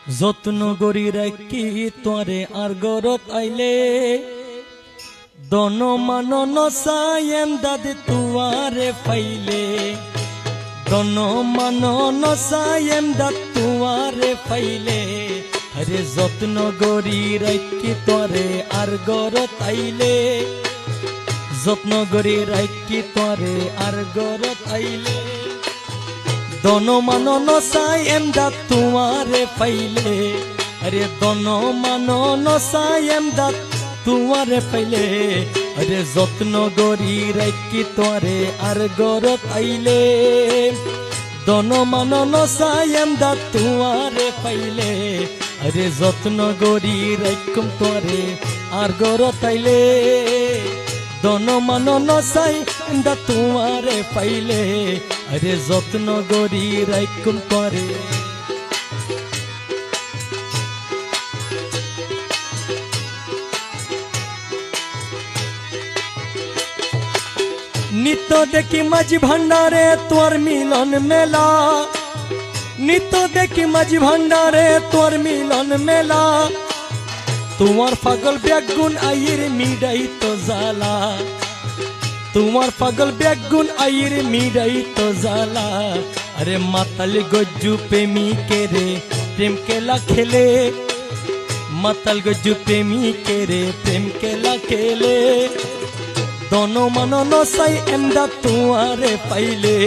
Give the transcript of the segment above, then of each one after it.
যত্ন করি রাখি তোরে আর গরত আইলে দন মানন সায়েম দাদি তুয়ারে ফাইলে দন মানন সায়েম দাদ তুয়ারে ফাইলে আরে যত্ন করি রাখি তোরে আর গরত আইলে যত্ন করি রাখি তোরে আর গরত আইলে দন মানন সায়েম দাদ তুয়ারে পাইলে আরে দন মানন সায়েম দাদ তুয়ারে পাইলে আরে যত্ন করি রাখি তোরে আর গরত আইলে দন মানন সায়েম দাদ তুয়ারে পাইলে আরে যত্ন করি রাখুম তোরে আর গরত আইলে দন মানন সায়েম দাদ তুয়ারে পাইলে আরে যত্ন করি রাখুম তোরে নিত্য দেখি মাঝি ভান্ডারে তোর মিলন মেলা নিত্য দেখি মাঝি ভান্ডারে তোর মিলন মেলা তোমার পাগল ব্যাগুন আইর মিডাই তো জালা তোমার পাগল ব্যাগুন আইর মিডাই তো জালা আরে মাতাল গজ্জু প্রেমিকে রে প্রেম কেলা খেলে মাতাল গজ্জু প্রেমিকে রে প্রেম কেলা খেলে দন মানন সায়েম দাদ তুয়ারে পাইলে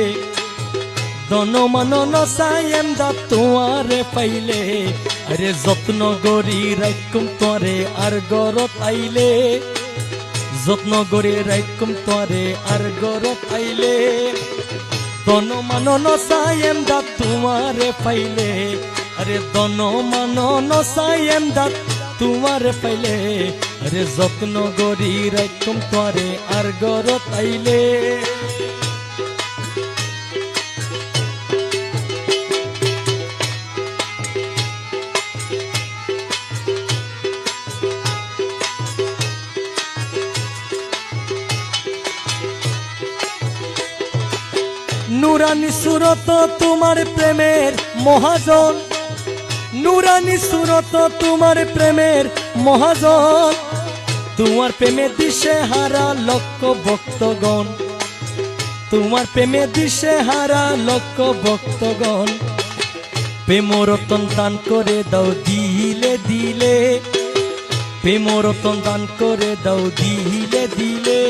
দন মানন সায়েম দাদ তুয়ারে পাইলে আরে যত্ন করি রাখুম তোরে আর গরত আইলে যত্ন করে রাখুম তোরে আর গরত আইলে দন মানন সায়েম দাদ তুয়ারে পাইলে আরে দন মানন সায়েম দাদ তুয়ারে পাইলে আরে যত্ন করি রাখুম তোরে আর গরত আইলে নুরানি সুরত তোমার প্রেমের মহাজন নুরানি সুরত তোমার প্রেমের মহাজন তোমার প্রেমে দিশে হারা লক্ষ ভক্তগণ তোমার প্রেমে দিশে হারা লক্ষ ভক্তগণ প্রেম রতন দান করে দাও দিলে দিলে প্রেম রতন দান করে দাও দিলে দিলে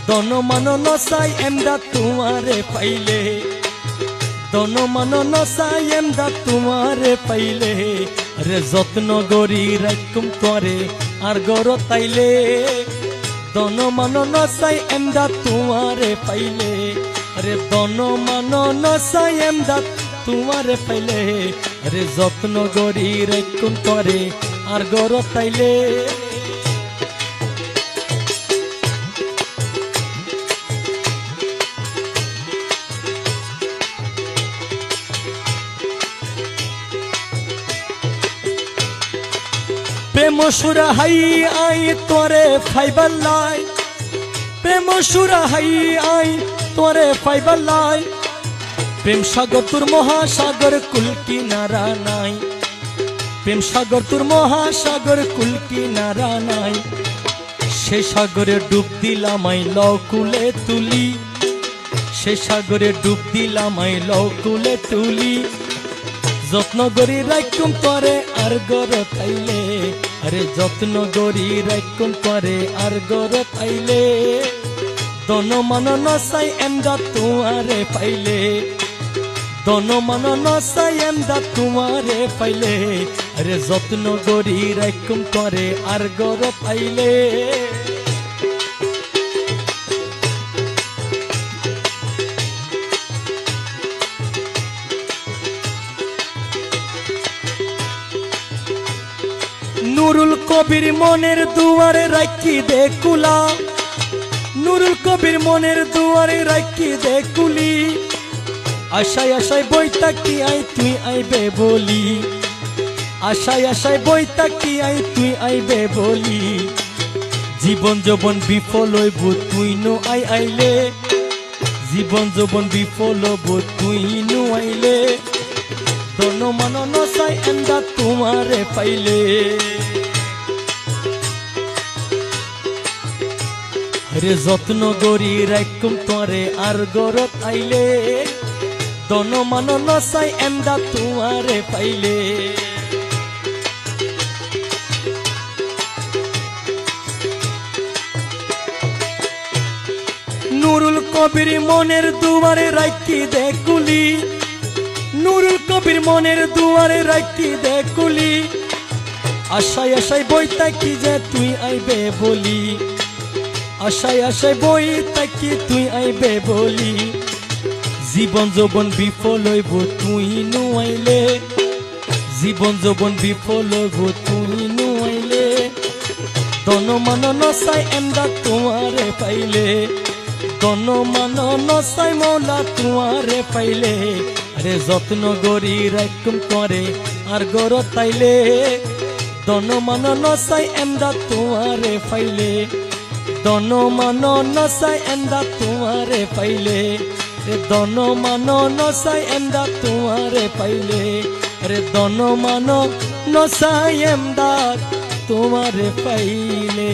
দন মানন সায়েম দাদ তুয়ারে পাইলে দন মানন সায়েম দাদ তুয়ারে পাইলে আরে যত্ন করি রাখুম তোরে আর গরত আইলে দন মানন সায়েম দাদ তুয়ারে পাইলে আরে দন মানন সায়েম দাদ তুয়ারে পাইলে আরে যত্ন করি রাখুম তোরে আর গরত আইলে প্রেম সুরা হাই আই তোরে ফাইবার লাই প্রেম সুরা হাই আই তোরে ফাইবার লাই প্রেম সাগর তোর মহাসাগর কুল কিনারা নাই প্রেম সাগর তোর মহাসাগর কুল কিনারা নাই সে সাগরে ডুব দিলাম আই লও কুলে তুলি সে সাগরে ডুব দিলাম আই লও কুলে তুলি যত্ন করি রাখুম তোরে আর গরত আইলে আরে যত্ন করি রাখুম তোরে আর গরত আইলে দন মানন সায়েম দাদ তুয়ারে পাইলে দন মানন সায়েম দাদ তুয়ারে পাইলে আরে যত্ন করি রাখুম তোরে আর গরত আইলে নুরুল কবির মনের দুয়ারে রাখি দে কুলা নুরুল কবির মনের দুয়ারে রাখি দে কুলি আশায় আশায় বইতা কি আই তুই আইবে বলি আশায় আশায় বইতা কি আই তুই আইবে বলি জীবন যৌবন বিফল হইব তুই নো আইলে জীবন যৌবন বিফল হব তুই নো আইলে দন মান নসাই এমদাদ তোমারে পাইলে রে যত্ন গরি রাখুম তোরে আর গরত আইলে দন মান নসাই এমদাদ তোমারে পাইলে নুরুল কবির মনের দুয়ারে রাখি দেখুলি নুরুল কবির মনের দুয়ারে রাখি দেখুলি আশায় আশায় বই তাকি যে তুই আইবে বলি আশায় আশায় বই তাকি তুই আইবে বলি জীবন যৌবন বিফল হইব তুই নুয়াইলে জীবন যৌবন বিফল হইব তুই নুয়াইলে দন মান নসাই এমদাদ তোমারে পাইলে দন মান নসাই মৌলা তোমারে পাইলে আরে যত্ন গরি রাখুম তোরে আর গর তাইলে দন মান নসাই এমদাদ তোমারে পাইলে দন মান নসাই এমদাদ তোমারে পাইলে রে দন মান নসাই এমদাদ তোমারে পাইলে রে দন মান নসাই এমদাদ তোমারে পাইলে।